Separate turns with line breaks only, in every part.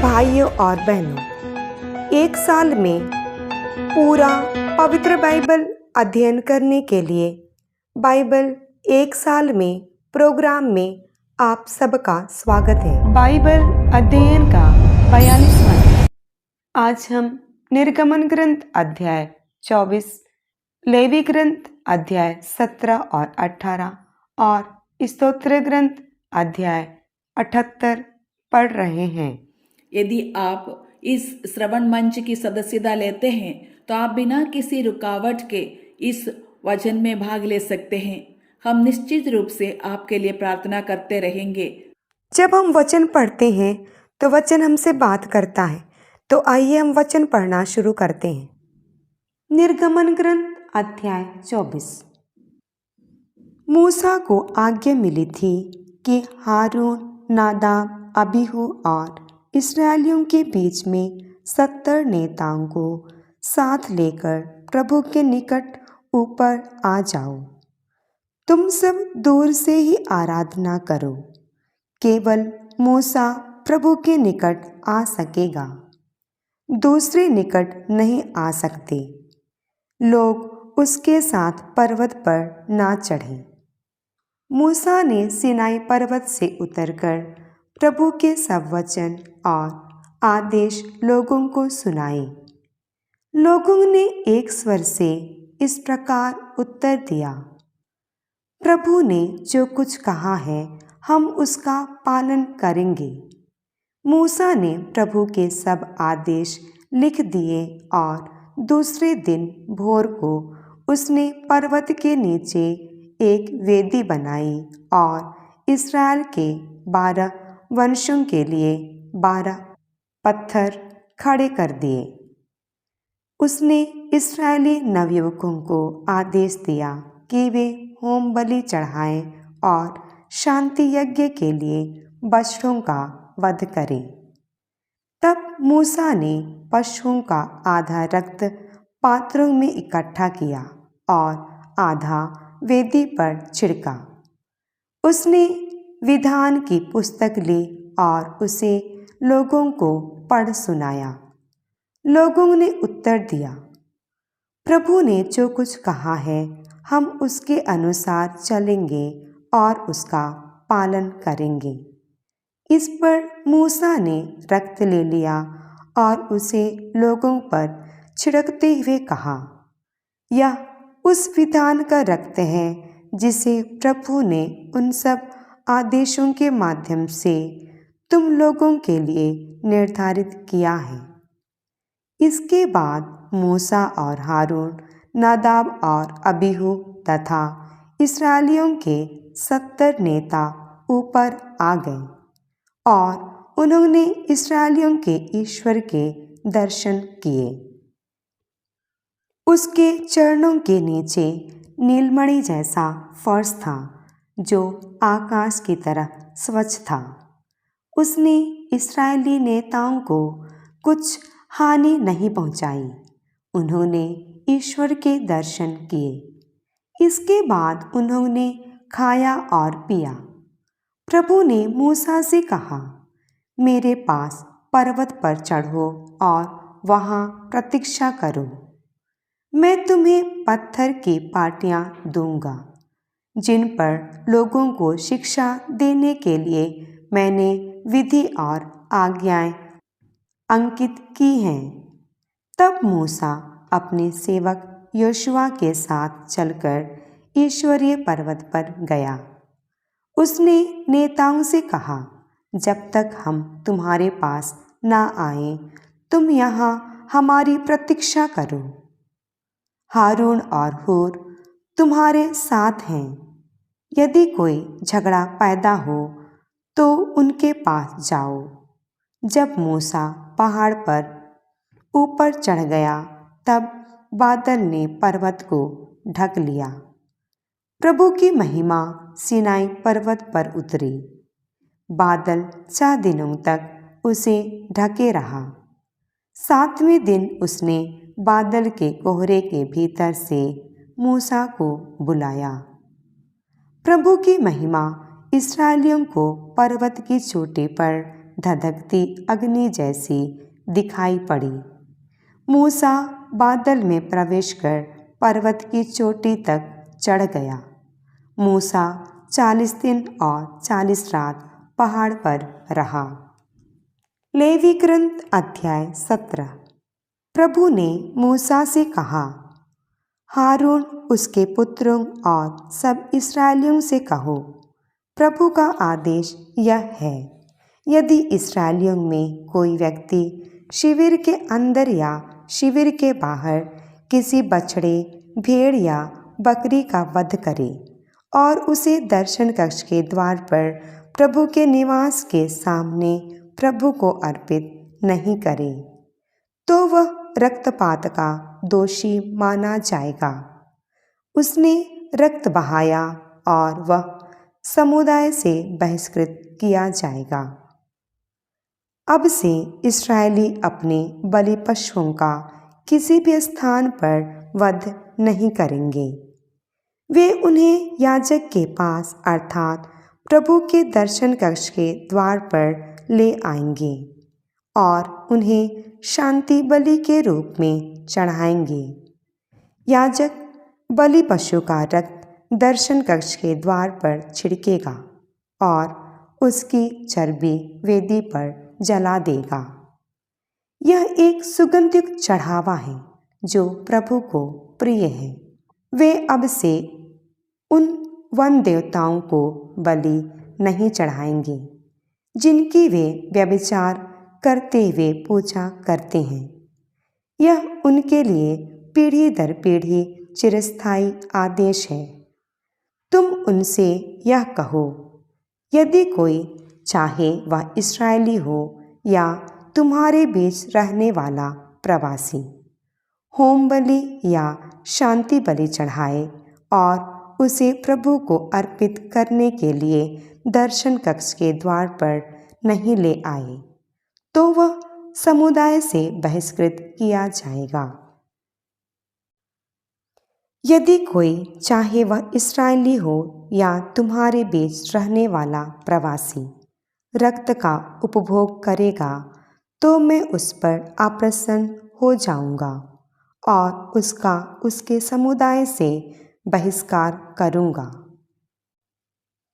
भाइयों और बहनों, एक साल में पूरा पवित्र बाइबल अध्ययन करने के लिए बाइबल एक साल में प्रोग्राम में आप सबका स्वागत है। बाइबल अध्ययन का 42वां। आज हम निर्गमन ग्रंथ अध्याय 24, लेवी ग्रंथ अध्याय 17 और 18 और स्तोत्र ग्रंथ अध्याय 78 पढ़ रहे हैं।
यदि आप इस श्रवण मंच की सदस्यता लेते हैं तो आप बिना किसी रुकावट के इस वचन में भाग ले सकते हैं। हम निश्चित रूप से आपके लिए प्रार्थना करते रहेंगे।
जब हम वचन पढ़ते हैं तो वचन हमसे बात करता है। तो आइए हम वचन पढ़ना शुरू करते हैं। निर्गमन ग्रंथ अध्याय 24। मूसा को आज्ञा मिली थी कि हारून, नादाब, अबीहू और इस्राएलियों के बीच में 70 नेताओं को साथ लेकर प्रभु के निकट ऊपर आ जाओ। तुम सब दूर से ही आराधना करो। केवल मूसा प्रभु के निकट आ सकेगा, दूसरे निकट नहीं आ सकते। लोग उसके साथ पर्वत पर ना चढ़े। मूसा ने सिनाई पर्वत से उतरकर प्रभु के सब वचन और आदेश लोगों को सुनाए। लोगों ने एक स्वर से इस प्रकार उत्तर दिया, प्रभु ने जो कुछ कहा है हम उसका पालन करेंगे। मूसा ने प्रभु के सब आदेश लिख दिए और दूसरे दिन भोर को उसने पर्वत के नीचे एक वेदी बनाई और इस्राएल के 12 वंशों के लिए 12 पत्थर खड़े कर दिए। उसने इस्राएली नवयुवकों को आदेश दिया कि वे होम बलि चढ़ाएं और शांति यज्ञ के लिए बछड़ों का वध करें। तब मूसा ने पशुओं का आधा रक्त पात्रों में इकट्ठा किया और आधा वेदी पर छिड़का। उसने विधान की पुस्तक ली और उसे लोगों को पढ़ सुनाया। लोगों ने उत्तर दिया, प्रभु ने जो कुछ कहा है हम उसके अनुसार चलेंगे और उसका पालन करेंगे। इस पर मूसा ने रक्त ले लिया और उसे लोगों पर छिड़कते हुए कहा, यह उस विधान का रक्त है जिसे प्रभु ने उन सब आदेशों के माध्यम से तुम लोगों के लिए निर्धारित किया है। इसके बाद मूसा और हारून, नादाब और अबीहू तथा इस्राएलियों के 70 नेता ऊपर आ गए और उन्होंने इस्राएलियों के ईश्वर के दर्शन किए। उसके चरणों के नीचे नीलमणि जैसा फर्श था जो आकाश की तरह स्वच्छ था। उसने इस्राएली नेताओं को कुछ हानि नहीं पहुंचाई। उन्होंने ईश्वर के दर्शन किए। इसके बाद उन्होंने खाया और पिया। प्रभु ने मूसा से कहा, मेरे पास पर्वत पर चढ़ो और वहां प्रतीक्षा करो। मैं तुम्हें पत्थर की पाटियां दूंगा जिन पर लोगों को शिक्षा देने के लिए मैंने विधि और आज्ञाएं अंकित की हैं। तब मूसा अपने सेवक योशुआ के साथ चलकर ईश्वरीय पर्वत पर गया। उसने नेताओं से कहा, जब तक हम तुम्हारे पास ना आए तुम यहाँ हमारी प्रतीक्षा करो। हारून और हूर तुम्हारे साथ हैं। यदि कोई झगड़ा पैदा हो तो उनके पास जाओ। जब मूसा पहाड़ पर ऊपर चढ़ गया तब बादल ने पर्वत को ढक लिया। प्रभु की महिमा सिनाई पर्वत पर उतरी। बादल 4 दिनों तक उसे ढके रहा। 7वें दिन उसने बादल के कोहरे के भीतर से मूसा को बुलाया। प्रभु की महिमा इस्राएलियों को पर्वत की चोटी पर धधकती अग्नि जैसी दिखाई पड़ी। मूसा बादल में प्रवेश कर पर्वत की चोटी तक चढ़ गया। मूसा 40 दिन और 40 रात पहाड़ पर रहा। लेवी ग्रंथ अध्याय 17। प्रभु ने मूसा से कहा, हारून, उसके पुत्रों और सब इस्राएलियों से कहो, प्रभु का आदेश यह है, यदि इस्राएलियों में कोई व्यक्ति शिविर के अंदर या शिविर के बाहर किसी बछड़े, भेड़ या बकरी का वध करे और उसे दर्शन कक्ष के द्वार पर प्रभु के निवास के सामने प्रभु को अर्पित नहीं करे, तो वह रक्तपात का दोषी माना जाएगा। उसने रक्त बहाया और वह समुदाय से बहिष्कृत किया जाएगा। अब से इस्राएली अपने बलि पशुओं का किसी भी स्थान पर वध नहीं करेंगे। वे उन्हें याजक के पास अर्थात प्रभु के दर्शन कक्ष के द्वार पर ले आएंगे और उन्हें शांति बलि के रूप में चढ़ाएंगे। याजक बलि पशु का रक्त दर्शन कक्ष के द्वार पर छिड़केगा और उसकी चर्बी वेदी पर जला देगा। यह एक सुगंधित चढ़ावा है जो प्रभु को प्रिय है। वे अब से उन वन देवताओं को बलि नहीं चढ़ाएंगे जिनकी वे व्यभिचार करते हुए पूजा करते हैं। यह उनके लिए पीढ़ी दर पीढ़ी चिरस्थायी आदेश है। तुम उनसे यह कहो, यदि कोई, चाहे वह इस्राएली हो या तुम्हारे बीच रहने वाला प्रवासी, होम बलि या शांति बलि चढ़ाए और उसे प्रभु को अर्पित करने के लिए दर्शन कक्ष के द्वार पर नहीं ले आए, तो वह समुदाय से बहिष्कृत किया जाएगा। यदि कोई, चाहे वह इस्राएली हो या तुम्हारे बीच रहने वाला प्रवासी, रक्त का उपभोग करेगा, तो मैं उस पर अप्रसन्न हो जाऊंगा और उसका उसके समुदाय से बहिष्कार करूंगा।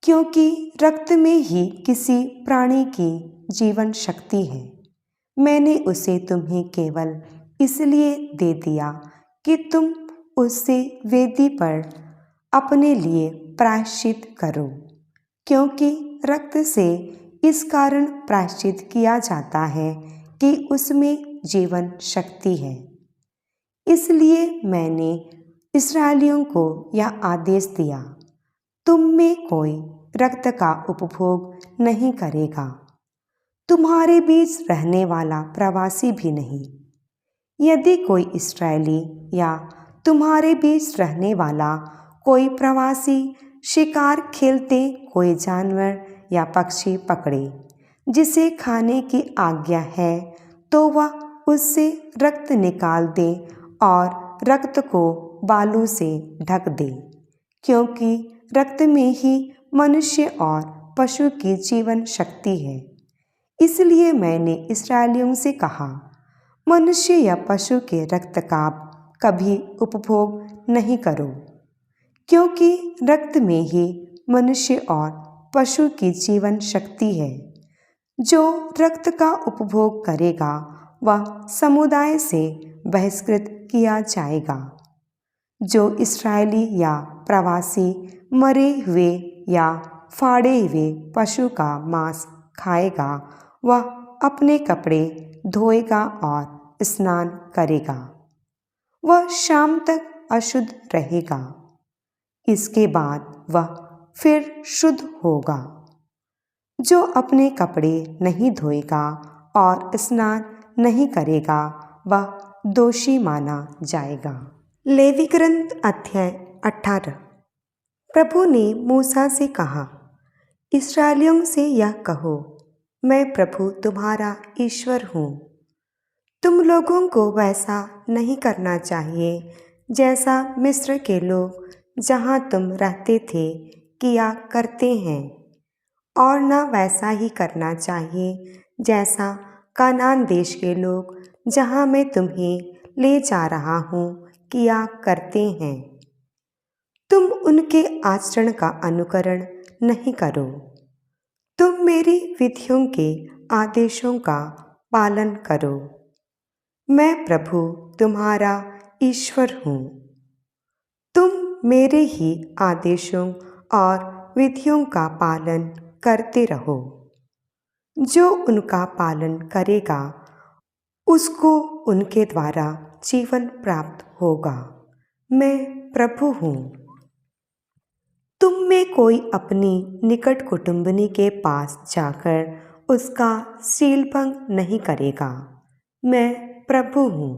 क्योंकि रक्त में ही किसी प्राणी की जीवन शक्ति है, मैंने उसे तुम्हें केवल इसलिए दे दिया कि तुम उससे वेदी पर अपने लिए प्रायश्चित करो, क्योंकि रक्त से इस कारण प्रायश्चित किया जाता है कि उसमें जीवन शक्ति है। इसलिए मैंने इस्राएलियों को यह आदेश दिया, तुम में कोई रक्त का उपभोग नहीं करेगा, तुम्हारे बीच रहने वाला प्रवासी भी नहीं। यदि कोई इस्राएली या तुम्हारे बीच रहने वाला कोई प्रवासी शिकार खेलते कोई जानवर या पक्षी पकड़े जिसे खाने की आज्ञा है, तो वह उससे रक्त निकाल दे और रक्त को बालू से ढक दे, क्योंकि रक्त में ही मनुष्य और पशु की जीवन शक्ति है। इसलिए मैंने इस्राएलियों से कहा, मनुष्य या पशु के रक्त का कभी उपभोग नहीं करो, क्योंकि रक्त में ही मनुष्य और पशु की जीवन शक्ति है। जो रक्त का उपभोग करेगा वह समुदाय से बहिष्कृत किया जाएगा। जो इस्राएली या प्रवासी मरे हुए या फाड़े हुए पशु का मांस खाएगा, वह अपने कपड़े धोएगा और स्नान करेगा। वह शाम तक अशुद्ध रहेगा, इसके बाद वह फिर शुद्ध होगा। जो अपने कपड़े नहीं धोएगा और स्नान नहीं करेगा, वह दोषी माना जाएगा। लेवी ग्रंथ अध्याय 18। प्रभु ने मूसा से कहा, इस्राएलियों से यह कहो, मैं प्रभु तुम्हारा ईश्वर हूँ। तुम लोगों को वैसा नहीं करना चाहिए जैसा मिस्र के लोग जहाँ तुम रहते थे किया करते हैं, और न वैसा ही करना चाहिए जैसा कानान देश के लोग जहाँ मैं तुम्हें ले जा रहा हूँ किया करते हैं। तुम उनके आचरण का अनुकरण नहीं करो। तुम मेरी विधियों के आदेशों का पालन करो। मैं प्रभु तुम्हारा ईश्वर हूँ। तुम मेरे ही आदेशों और विधियों का पालन करते रहो। जो उनका पालन करेगा उसको उनके द्वारा जीवन प्राप्त होगा। मैं प्रभु हूँ। तुम में कोई अपनी निकट कुटुंबिनी के पास जाकर उसका शीलभंग नहीं करेगा। मैं प्रभु हूँ।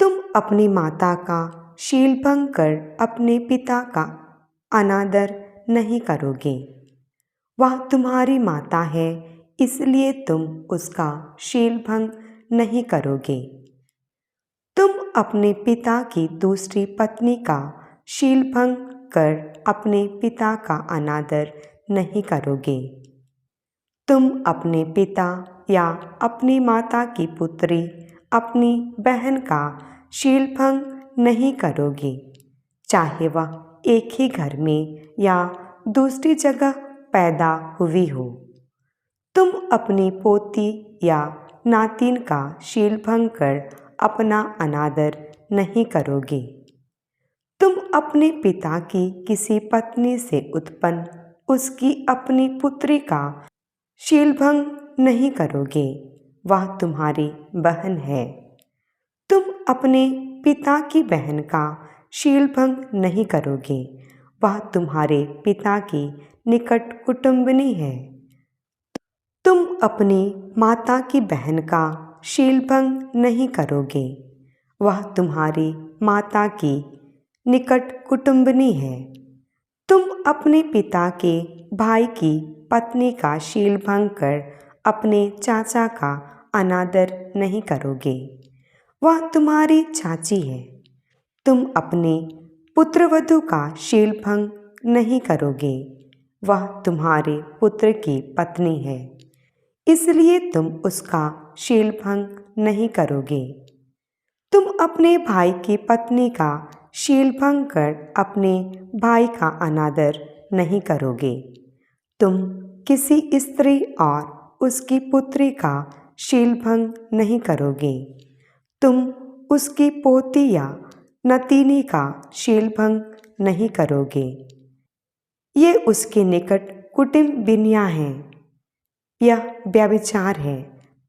तुम अपनी माता का शीलभंग कर अपने पिता का अनादर नहीं करोगे। वह तुम्हारी माता है, इसलिए तुम उसका शीलभंग नहीं करोगे। तुम अपने पिता की दूसरी पत्नी का शीलभंग कर अपने पिता का अनादर नहीं करोगे। तुम अपने पिता या अपनी माता की पुत्री, अपनी बहन का शीलभंग नहीं करोगे, चाहे वह एक ही घर में या दूसरी जगह पैदा हुई हो। तुम अपनी पोती या नातिन का शीलभंग कर अपना अनादर नहीं करोगे। तुम अपने पिता की किसी पत्नी से उत्पन्न उसकी अपनी पुत्री का शीलभंग नहीं करोगे, वह तुम्हारी बहन है। तुम अपने पिता की बहन का शीलभंग नहीं करोगे, वह तुम्हारे पिता की निकट कुटुंबिनी है। तुम अपनी माता की बहन का शीलभंग नहीं करोगे, वह तुम्हारी माता की निकट कुटुंबिनी है। तुम अपने पिता के भाई की पत्नी का शीलभंग कर अपने चाचा का अनादर नहीं करोगे, वह तुम्हारी चाची है। तुम अपने पुत्रवधू का शीलभंग नहीं करोगे, वह तुम्हारे पुत्र की पत्नी है, इसलिए तुम उसका शीलभंग नहीं करोगे। तुम अपने भाई की पत्नी का शीलभंग कर अपने भाई का अनादर नहीं करोगे। तुम किसी स्त्री और उसकी पुत्री का शीलभंग नहीं करोगे। तुम उसकी पोती या नतीनी का शीलभंग नहीं करोगे। ये उसके निकट कुटुंबिनियाँ हैं। यह व्यभिचार है।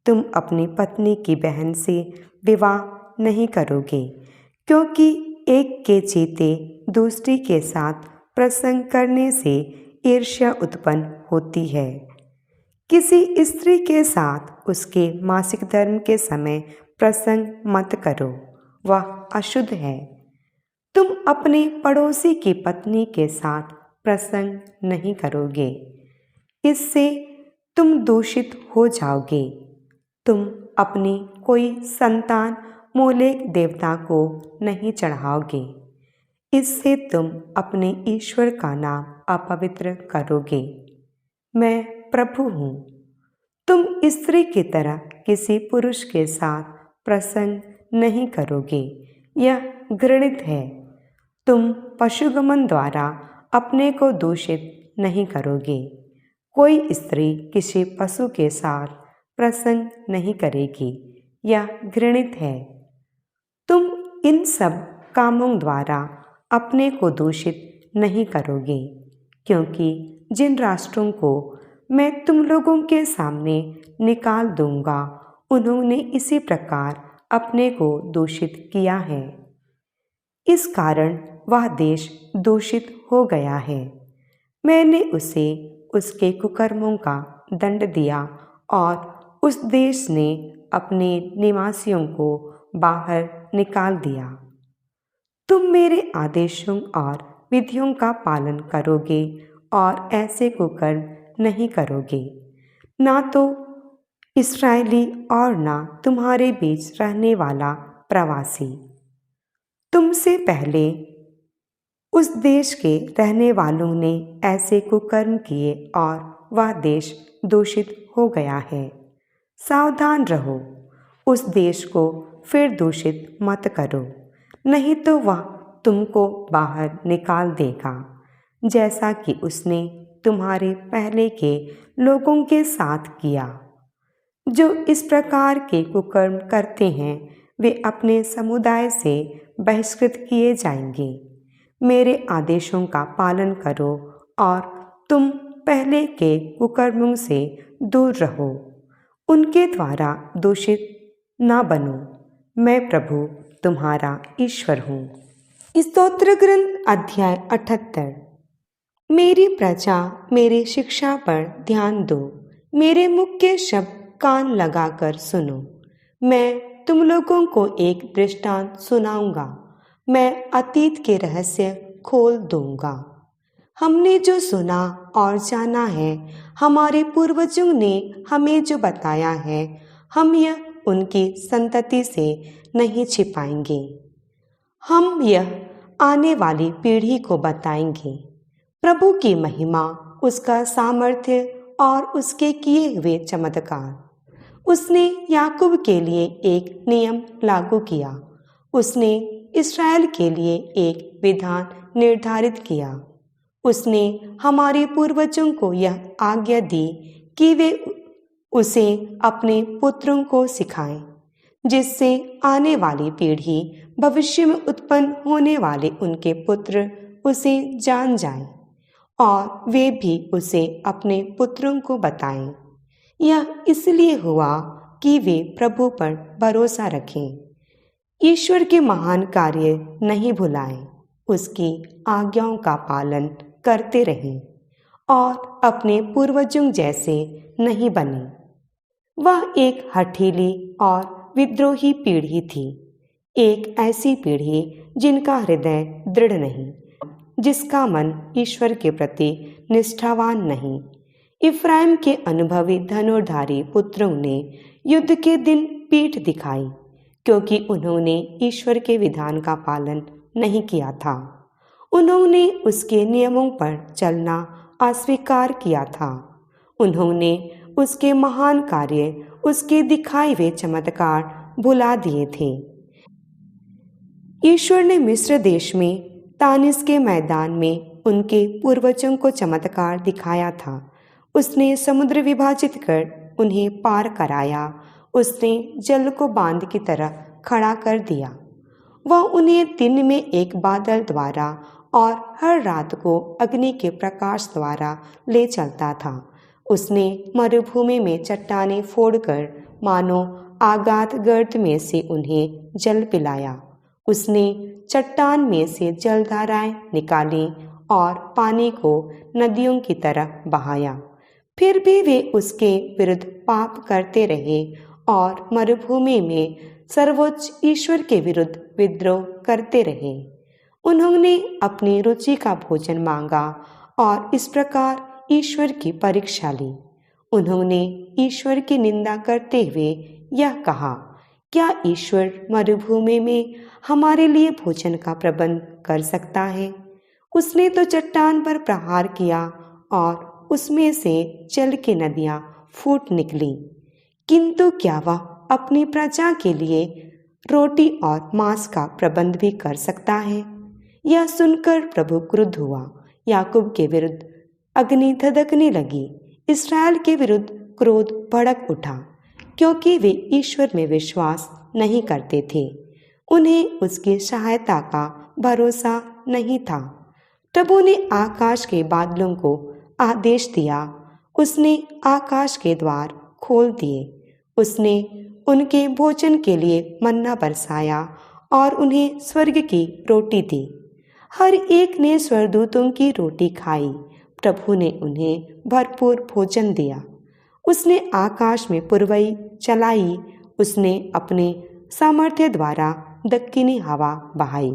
तुम अपनी पत्नी की बहन से विवाह नहीं करोगे, क्योंकि एक के जीते दूसरी के साथ प्रसंग करने से ईर्ष्या उत्पन्न होती है। किसी स्त्री के साथ उसके मासिक धर्म के समय प्रसंग मत करो, वह अशुद्ध है। तुम अपने पड़ोसी की पत्नी के साथ प्रसंग नहीं करोगे, इससे तुम दूषित हो जाओगे। तुम अपनी कोई संतान मोलेक देवता को नहीं चढ़ाओगे, इससे तुम अपने ईश्वर का नाम अपवित्र करोगे। मैं प्रभु हूँ। तुम स्त्री की तरह किसी पुरुष के साथ प्रसंग नहीं करोगे, यह घृणित है। तुम पशुगमन द्वारा अपने को दूषित नहीं करोगे। कोई स्त्री किसी पशु के साथ प्रसंग नहीं करेगी, यह घृणित है। तुम इन सब कामों द्वारा अपने को दूषित नहीं करोगे, क्योंकि जिन राष्ट्रों को मैं तुम लोगों के सामने निकाल दूंगा, उन्होंने इसी प्रकार अपने को दूषित किया है। इस कारण वह देश दूषित हो गया है। मैंने उसे उसके कुकर्मों का दंड दिया और उस देश ने अपने निवासियों को बाहर निकाल दिया। तुम मेरे आदेशों और विधियों का पालन करोगे और ऐसे कुकर्म नहीं करोगे, ना तो इस्राएली और ना तुम्हारे बीच रहने वाला प्रवासी। तुमसे पहले उस देश के रहने वालों ने ऐसे कुकर्म किए और वह देश दूषित हो गया है। सावधान रहो, उस देश को फिर दूषित मत करो, नहीं तो वह तुमको बाहर निकाल देगा, जैसा कि उसने तुम्हारे पहले के लोगों के साथ किया। जो इस प्रकार के कुकर्म करते हैं वे अपने समुदाय से बहिष्कृत किए जाएंगे। मेरे आदेशों का पालन करो और तुम पहले के कुकर्मों से दूर रहो, उनके द्वारा दूषित ना बनो। मैं प्रभु तुम्हारा ईश्वर हूँ। स्तोत्र ग्रंथ अध्याय 78। मेरी प्रजा मेरी शिक्षा पर ध्यान दो, मेरे मुख के शब्द कान लगाकर सुनो। मैं तुम लोगों को एक दृष्टांत सुनाऊंगा, मैं अतीत के रहस्य खोल दूंगा। हमने जो सुना और जाना है, हमारे पूर्वजों ने हमें जो बताया है, हम यह उनकी संतति से नहीं छिपाएंगे। हम यह आने वाली पीढ़ी को बताएंगे। प्रभु की महिमा, उसका सामर्थ्य और उसके किए हुए चमत्कार। उसने याकूब के लिए एक नियम लागू किया, उसने इस्राएल के लिए एक विधान निर्धारित किया। उसने हमारे पूर्वजों को यह आज्ञा दी कि वे उसे अपने पुत्रों को सिखाएं, जिससे आने वाली पीढ़ी, भविष्य में उत्पन्न होने वाले उनके पुत्र उसे जान जाएं और वे भी उसे अपने पुत्रों को बताएं। यह इसलिए हुआ कि वे प्रभु पर भरोसा रखें, ईश्वर के महान कार्य नहीं भुलाएं, उसकी आज्ञाओं का पालन करते रहें और अपने पूर्वजों जैसे नहीं बने। वह एक हठीली और विद्रोही पीढ़ी थी, एक ऐसी पीढ़ी जिनका हृदय दृढ़ नहीं, जिसका मन ईश्वर के प्रति निष्ठावान नहीं। इफ्राइम के अनुभवी धनुर्धारी पुत्रों ने युद्ध के दिन पीठ दिखाई, क्योंकि उन्होंने ईश्वर के विधान का पालन नहीं किया था। उन्होंने उसके नियमों पर चलना अस्वीकार किया था। उन्होंने उसके महान कार्य, उसके दिखाए हुए चमत्कार भुला दिए थे। ईश्वर ने मिस्र देश में तानिस के मैदान में उनके पूर्वजों को चमत्कार दिखाया था। उसने समुद्र विभाजित कर उन्हें पार कराया। उसने जल को बांध की तरह खड़ा कर दिया। वह उन्हें दिन में एक बादल द्वारा और हर रात को अग्नि के प्रकाश द्वारा ले चलता था। उसने मरुभूमि में चट्टानें फोड़कर मानो आगाध गर्त में से उन्हें जल पिलाया। उसने चट्टान में से जलधाराएं निकाली और पानी को नदियों की तरह बहाया। फिर भी वे उसके विरुद्ध पाप करते रहे और मरुभूमि में सर्वोच्च ईश्वर के विरुद्ध विद्रोह करते रहे। उन्होंने अपनी रुचि का भोजन मांगा और इस प्रकार ईश्वर की परीक्षा ली। उन्होंने ईश्वर की निंदा करते हुए यह कहा, क्या ईश्वर मरुभूमि में हमारे लिए भोजन का प्रबंध कर सकता है? उसने तो चट्टान पर प्रहार किया और उसमें से जल की नदियां फूट निकली, किंतु क्या वह अपनी प्रजा के लिए रोटी और मांस का प्रबंध भी कर सकता है? यह सुनकर प्रभु क्रुद्ध हुआ। याकूब के विरुद्ध अग्नि धधकने लगी, इस्राएल के विरुद्ध क्रोध भड़क उठा, क्योंकि वे ईश्वर में विश्वास नहीं करते थे। उन्हें उसकी सहायता का भरोसा नहीं था। प्रभु ने आकाश के बादलों को आदेश दिया। उसने आकाश के द्वार खोल दिए। उसने उनके भोजन के लिए मन्ना बरसाया और उन्हें स्वर्ग की रोटी दी। हर एक ने स्वर्गदूतों की रोटी खाई। प्रभु ने उन्हें भरपूर भोजन दिया। उसने आकाश में पुरवई चलाई। उसने अपने सामर्थ्य द्वारा दक्षिणी हवा बहाई।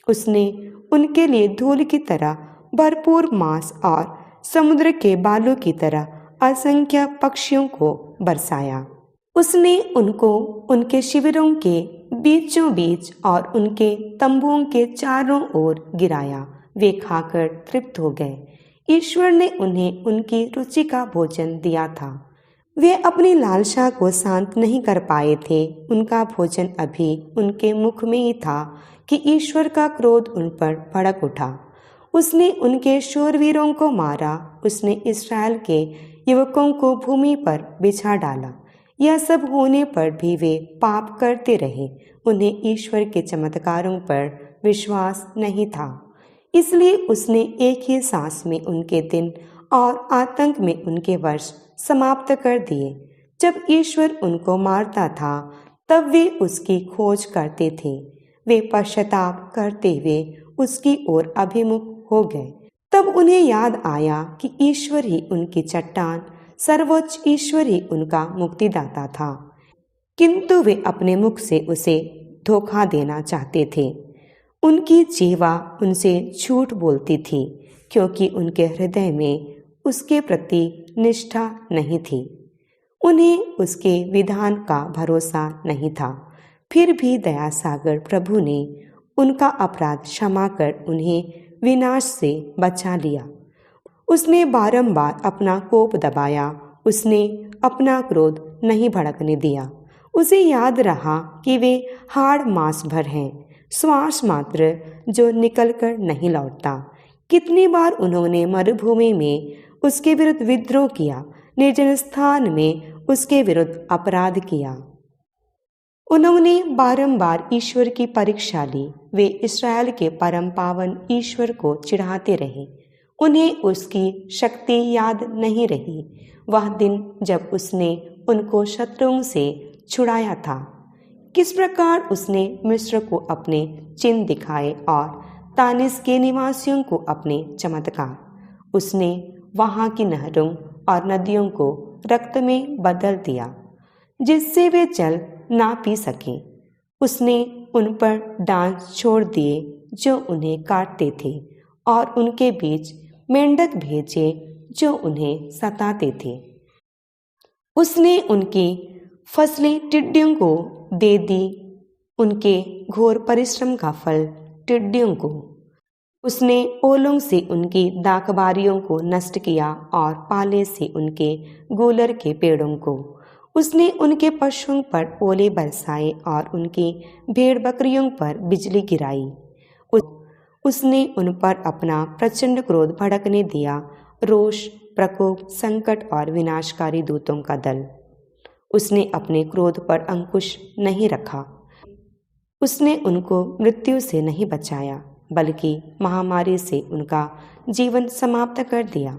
उसने उनके लिए धूल की तरह भरपूर मांस और समुद्र के बालू की तरह असंख्य पक्षियों को बरसाया। उसने उनको उनके शिविरों के बीचों बीच और उनके तंबुओं के चारों ओर गिराया। वे खाकर तृप्त हो गए। ईश्वर ने उन्हें उनकी रुचि का भोजन दिया था। वे अपनी लालसा को शांत नहीं कर पाए थे। उनका भोजन अभी उनके मुख में ही था कि ईश्वर का क्रोध उन पर भड़क उठा। उसने उनके शूरवीरों को मारा। उसने इस्राएल के युवकों को भूमि पर बिछा डाला। यह सब होने पर भी वे पाप करते रहे। उन्हें ईश्वर के चमत्कारों पर विश्वास नहीं था, इसलिए उसने एक ही सांस में उनके दिन और आतंक में उनके वर्ष समाप्त कर दिए। जब ईश्वर उनको मारता था तब वे उसकी खोज करते थे। वे पश्चाताप करते हुए उसकी ओर अभिमुख हो गए। तब उन्हें याद आया कि ईश्वर ही उनकी चट्टान, सर्वोच्च ईश्वर ही उनका मुक्तिदाता था, किंतु वे अपने मुख से उसे धोखा देना चाहते थे। उनकी जीवा उनसे झूठ बोलती थी, क्योंकि उनके हृदय में उसके प्रति निष्ठा नहीं थी। उन्हें उसके विधान का भरोसा नहीं था। फिर भी दया सागर प्रभु ने उनका अपराध क्षमा कर उन्हें विनाश से बचा लिया। उसने बारंबार अपना कोप दबाया। उसने अपना क्रोध नहीं भड़कने दिया। उसे याद रहा कि वे हाड़ मांस भर हैं, श्वास मात्र जो निकल कर नहीं लौटता। कितनी बार उन्होंने मरुभूमि में उसके विरुद्ध विद्रोह किया, निर्जन स्थान में उसके विरुद्ध अपराध किया। उन्होंने बारंबार ईश्वर की परीक्षा ली। वे इस्राएल के परम पावन ईश्वर को चिढ़ाते रहे। उन्हें उसकी शक्ति याद नहीं रही, वह दिन जब उसने उनको शत्रुओं से छुड़ाया था। किस प्रकार उसने मिस्र को अपने चिन्ह दिखाए और तानिस के निवासियों को अपने चमत्कार। उसने वहाँ की नहरों और नदियों को रक्त में बदल दिया, जिससे वे जल ना पी सकें। उसने उन पर डांस छोड़ दिए जो उन्हें काटते थे, और उनके बीच मेंढक भेजे जो उन्हें सताते थे। उसने उनकी फसलें टिड्डियों को दे दी, उनके घोर परिश्रम का फल टिड्डियों को। उसने ओलों से उनकी दाखबारियों को नष्ट किया और पाले से उनके गूलर के पेड़ों को। उसने उनके पशुओं पर ओले बरसाए और उनकी भेड़ बकरियों पर बिजली गिराई। उसने उन पर अपना प्रचंड क्रोध भड़कने दिया, रोष, प्रकोप, संकट और विनाशकारी दूतों का दल। उसने अपने क्रोध पर अंकुश नहीं रखा। उसने उनको मृत्यु से नहीं बचाया, बल्कि महामारी से उनका जीवन समाप्त कर दिया।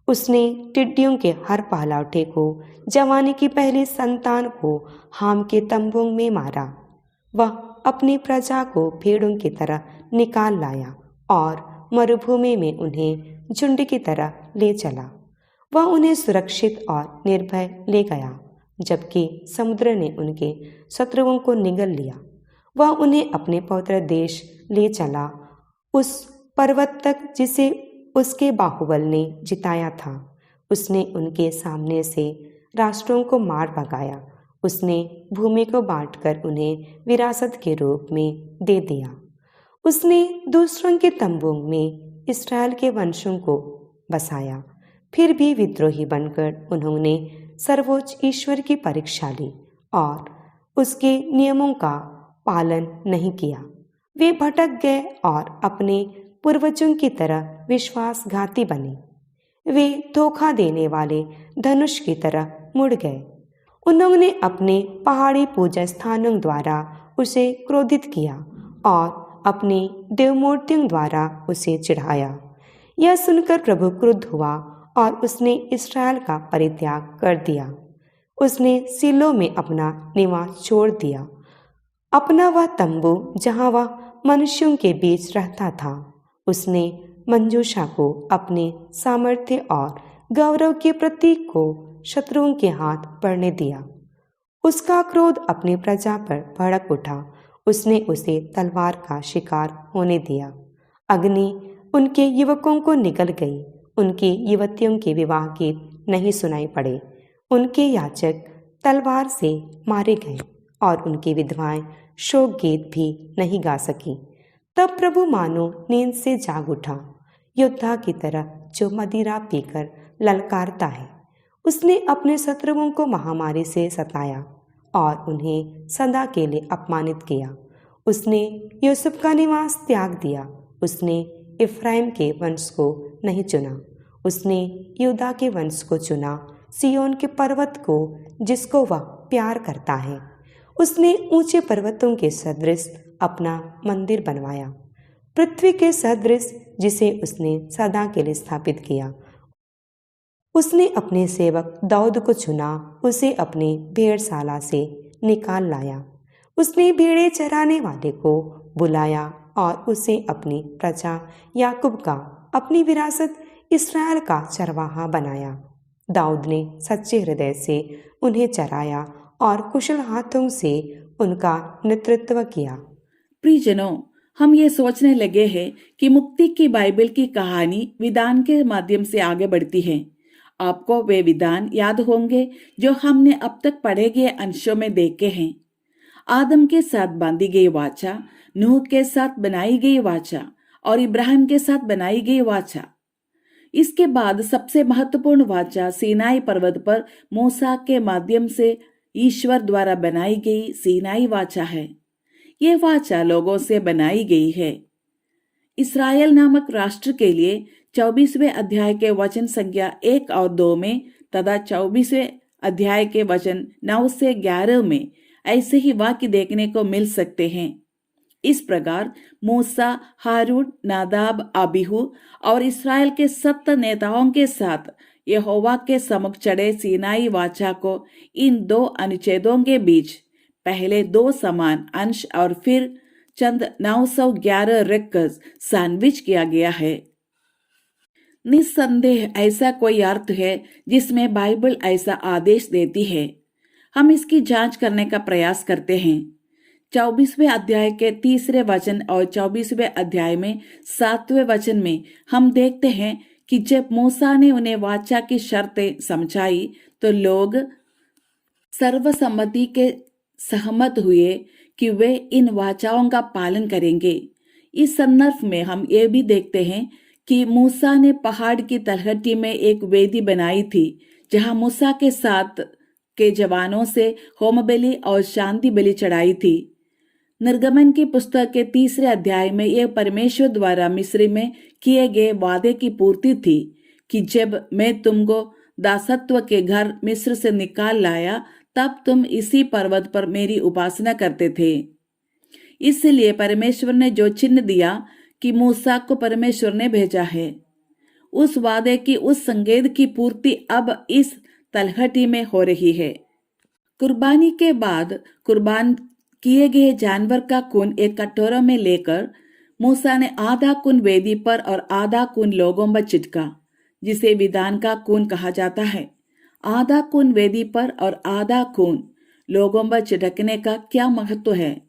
उसने टिड्डियों के हर पहलौठे को, जवानी की पहली संतान को हाम के तंबुओं में मारा। वह अपनी प्रजा को भेड़ों की तरह निकाल लाया और मरुभूमि में उन्हें झुंड की तरह ले चला। वह उन्हें सुरक्षित और निर्भय ले गया, जबकि समुद्र ने उनके शत्रुओं को निगल लिया। वह उन्हें अपने पवित्र देश ले चला, उस पर्वत तक जिसे उसके बाहुबल ने जिताया था। उसने उनके सामने से राष्ट्रों को मार भगाया। उसने भूमि को बांटकर उन्हें विरासत के रूप में दे दिया। उसने दूसरों के तंबुओं में इसराइल के वंशों को बसाया। फिर भी विद्रोही बनकर उन्होंने सर्वोच्च ईश्वर की परीक्षा ली और उसके नियमों का पालन नहीं किया। वे भटक गए और अपने पूर्वजों की तरह विश्वासघाती बने। वे धोखा देने वाले धनुष की तरह मुड़ गए। उन्होंने अपने पहाड़ी पूजा स्थानों द्वारा उसे क्रोधित किया और अपनी देवमूर्तियों द्वारा उसे चिढ़ाया। यह सुनकर प्रभु क्रुद्ध हुआ और उसने इसराइल का परित्याग कर दिया। उसने सीलो में अपना निवास छोड़ दिया, अपना वह तंबू जहाँ वह मनुष्यों के बीच रहता था। उसने मंजूषा को, अपने सामर्थ्य और गौरव के प्रतीक को शत्रुओं के हाथ पड़ने दिया। उसका क्रोध अपनी प्रजा पर भड़क उठा। उसने उसे तलवार का शिकार होने दिया। अग्नि उनके युवकों को निगल गई। उनकी युवतियों के विवाह गीत नहीं सुनाई पड़े। उनके याचक तलवार से मारे गए और उनकी विधवाएं शोक गीत भी नहीं गा सकी। तब प्रभु मानो नींद से जाग उठा, योद्धा की तरह जो मदिरा पीकर ललकारता है। उसने अपने शत्रुओं को महामारी से सताया और उन्हें सदा के लिए अपमानित किया। उसने यूसुफ का निवास त्याग दिया। उसने इफ्राइम के वंश को नहीं चुना। उसने यहूदा के वंश को चुना, सिय्योन के पर्वत को जिसको वह प्यार करता है। उसने ऊंचे पर्वतों के सदृश अपना मंदिर बनवाया, पृथ्वी के सदृश जिसे उसने सदा के लिए स्थापित किया। उसने अपने सेवक दाऊद को चुना, उसे अपने भेड़शाला से निकाल लाया। उसने भेड़ें चराने वाले को बुलाया और उसे अपनी प्रजा याकूब का, अपनी विरासत इस्राएल का चरवाहा बनाया। दाऊद ने सच्चे हृदय से उन्हें चराया और कुशल हाथों से उनका नेतृत्व किया।
प्रियजनों, हम ये सोचने लगे हैं कि मुक्ति की बाइबल की कहानी विधान के माध्यम से आगे बढ़ती है। आपको वे विधान याद होंगे जो हमने अब तक पढ़े गए अंशों में देखे हैं। आदम के साथ बांधी गई वाचा, नूह के साथ बनाई गई वाचा और इब्राहिम के साथ बनाई गई वाचा। इसके बाद सबसे महत्वपूर्ण वाचा सीनाई पर्वत पर मूसा के माध्यम से ईश्वर द्वारा बनाई गई सीनाई वाचा है। यह वाचा लोगों से बनाई गई है। इस्राएल नामक राष्ट्र के लिए 24वें अध्याय के वचन संख्या 1 और 2 में तथा 24वें अध्याय के वचन 9 से 11 में ऐसे ही वाक्य देखने को मिल सकते हैं। इस प्रकार मूसा, हारून, नादाब, अबीहू और इस्राएल के 70 नेताओं के साथ यहोवा के सम्मुख चढ़े सीनाई वाचा को इन 2 अनुच्छेदों के बीच पहले 2 समान अंश और फिर चंद 911 रखकर सैंडविच किया गया है। निस्संदेह ऐसा कोई अर्थ है जिसमें बाइबल ऐसा आदेश देती है। हम इसकी जांच करने का प्रयास करते हैं। 24वें अध्याय के 3 वचन और 24वें अध्याय में 7वें वचन में हम देखते हैं कि जब मूसा ने उन्हें वाचा की शर्तें समझाई तो लोग सर्वसम्मति के सहमत हुए कि वे इन वाचाओं का पालन करेंगे। इस संदर्भ में हम ये भी देखते हैं कि मूसा ने पहाड़ की तलहटी में एक वेदी बनाई थी जहां मूसा के साथ के जवानों से होम बलि और शांति बलि चढ़ाई थी। निर्गमन की पुस्तक के 3 अध्याय में यह परमेश्वर द्वारा मिस्र में किए गए वादे की पूर्ति थी कि जब मैं तुमको दासत्व के घर मिस्र से निकाल लाया तब तुम इसी पर्वत पर मेरी उपासना करते थे। इसलिए परमेश्वर ने जो चिन्ह दिया कि मूसा को परमेश्वर ने भेजा है, उस वादे की उस संकेत की पूर्ति अब इस तलहटी में हो रही है। कुर्बानी के बाद कुर्बान किए गए जानवर का खून एक कटोरा में लेकर मूसा ने आधा खून वेदी पर और आधा खून लोगों पर छिड़का, जिसे विधान का खून कहा जाता है। आधा खून वेदी पर और आधा खून लोगों पर छिड़कने का क्या महत्व है?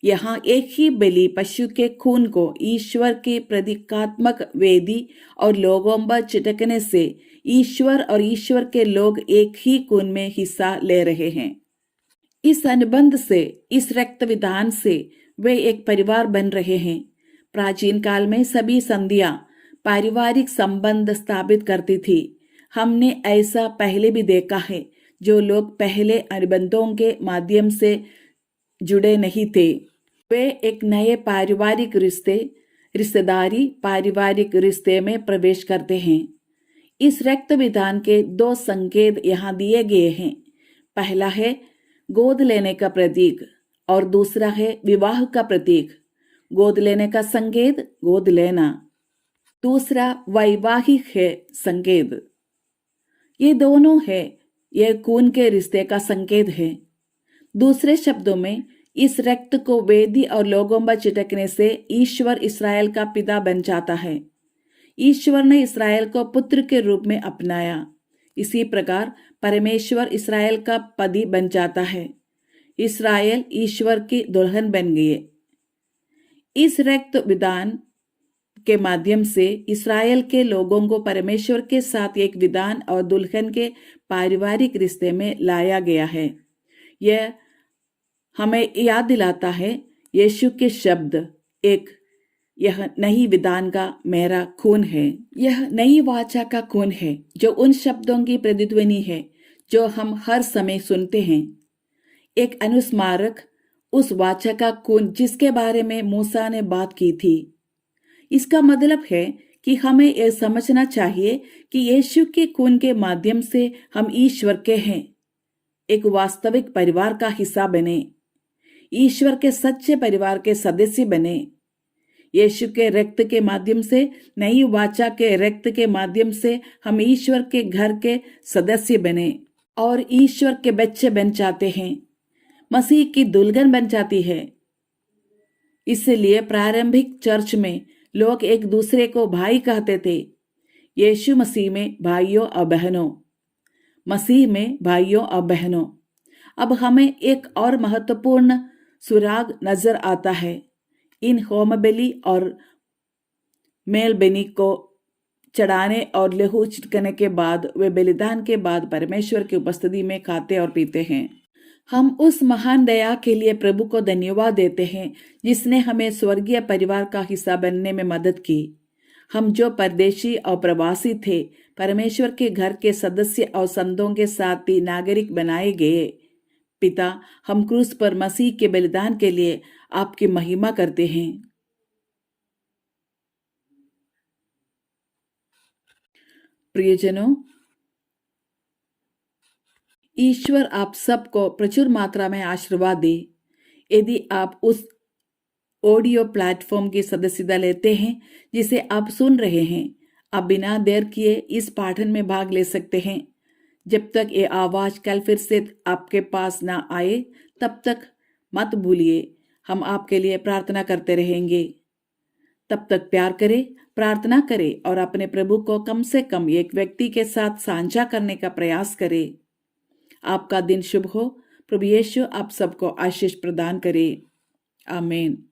यहाँ एक ही बलि पशु के खून को ईश्वर के प्रतीकात्मक वेदी और लोगों पर छिड़कने से ईश्वर और ईश्वर के लोग एक ही खून में हिस्सा ले रहे हैं। इस अनुबंध से, इस रक्त विधान से वे एक परिवार बन रहे हैं। प्राचीन काल में सभी संधियां पारिवारिक संबंध स्थापित करती थी। हमने ऐसा पहले भी देखा है। जो लोग पहले अनुबंधों के माध्यम से जुड़े नहीं थे, वे एक नए पारिवारिक रिश्तेदारी पारिवारिक रिश्ते में प्रवेश करते हैं। इस रक्त विधान के 2 संकेत यहाँ दिए गए हैं। पहला है गोद लेने का प्रतीक और दूसरा है विवाह का प्रतीक। गोद लेने का संकेत गोद लेना, दूसरा वैवाहिक है संकेत। ये दोनों है, यह खून के रिश्ते का संकेत है। दूसरे शब्दों में इस रक्त को वेदी और लोगों पर छिड़कने से ईश्वर इस्राएल का पिता बन जाता है। ईश्वर ने इस्राएल को पुत्र के रूप में अपनाया। इसी प्रकार परमेश्वर इस्राएल का पति बन जाता है। इस्राएल ईश्वर की दुल्हन बन गए। इस रक्त विधान के माध्यम से इस्राएल के लोगों को परमेश्वर के साथ एक विधान और दुल्हन के पारिवारिक रिश्ते में लाया गया है। यह हमें याद दिलाता है यीशु के शब्द, एक यह नई विधान का मेरा खून है। यह नई वाचा का खून है जो उन शब्दों की प्रतिध्वनि है जो हम हर समय सुनते हैं। एक अनुस्मारक उस वाचा का खून जिसके बारे में मूसा ने बात की थी। इसका मतलब है कि हमें यह समझना चाहिए कि यीशु के खून के माध्यम से हम ईश्वर के हैं, एक वास्तविक परिवार का हिस्सा बने, ईश्वर के सच्चे परिवार के सदस्य बने। यीशु के रक्त के माध्यम से, नई वाचा के रक्त के माध्यम से हम ईश्वर के घर के सदस्य बने और ईश्वर के बच्चे बन जाते हैं, मसीह की दुल्हन बन जाती है। इसलिए प्रारंभिक चर्च में लोग एक दूसरे को भाई कहते थे। यीशु मसीह में भाइयों और बहनों, मसीह में भाइयों और बहनों। अब हमें एक और महत्वपूर्ण सुराग नजर आता है। इन होम बलि और मेल बलि को चढ़ाने और लहू छिड़कने के बाद, वे बलिदान के बाद परमेश्वर की उपस्थिति में खाते और पीते हैं। हम उस महान दया के लिए प्रभु को धन्यवाद देते हैं जिसने हमें स्वर्गीय परिवार का हिस्सा बनने में मदद की। हम जो परदेशी और प्रवासी थे, परमेश्वर के घर के सदस्य और संतों के साथ ही नागरिक बनाए गए। पिता, हम क्रूस पर मसीह के बलिदान के लिए आपकी महिमा करते हैं। प्रियजनों, ईश्वर आप सबको प्रचुर मात्रा में आशीर्वाद दे। यदि आप उस ऑडियो प्लेटफॉर्म की सदस्यता लेते हैं जिसे आप सुन रहे हैं, आप बिना देर किए इस पाठन में भाग ले सकते हैं। जब तक ये आवाज कल फिर से आपके पास ना आए, तब तक मत भूलिए, हम आपके लिए प्रार्थना करते रहेंगे। तब तक प्यार करें, प्रार्थना करें और अपने प्रभु को कम से कम एक व्यक्ति के साथ साझा करने का प्रयास करें। आपका दिन शुभ हो। प्रभु यीशु आप सबको आशीष प्रदान करे। आमीन।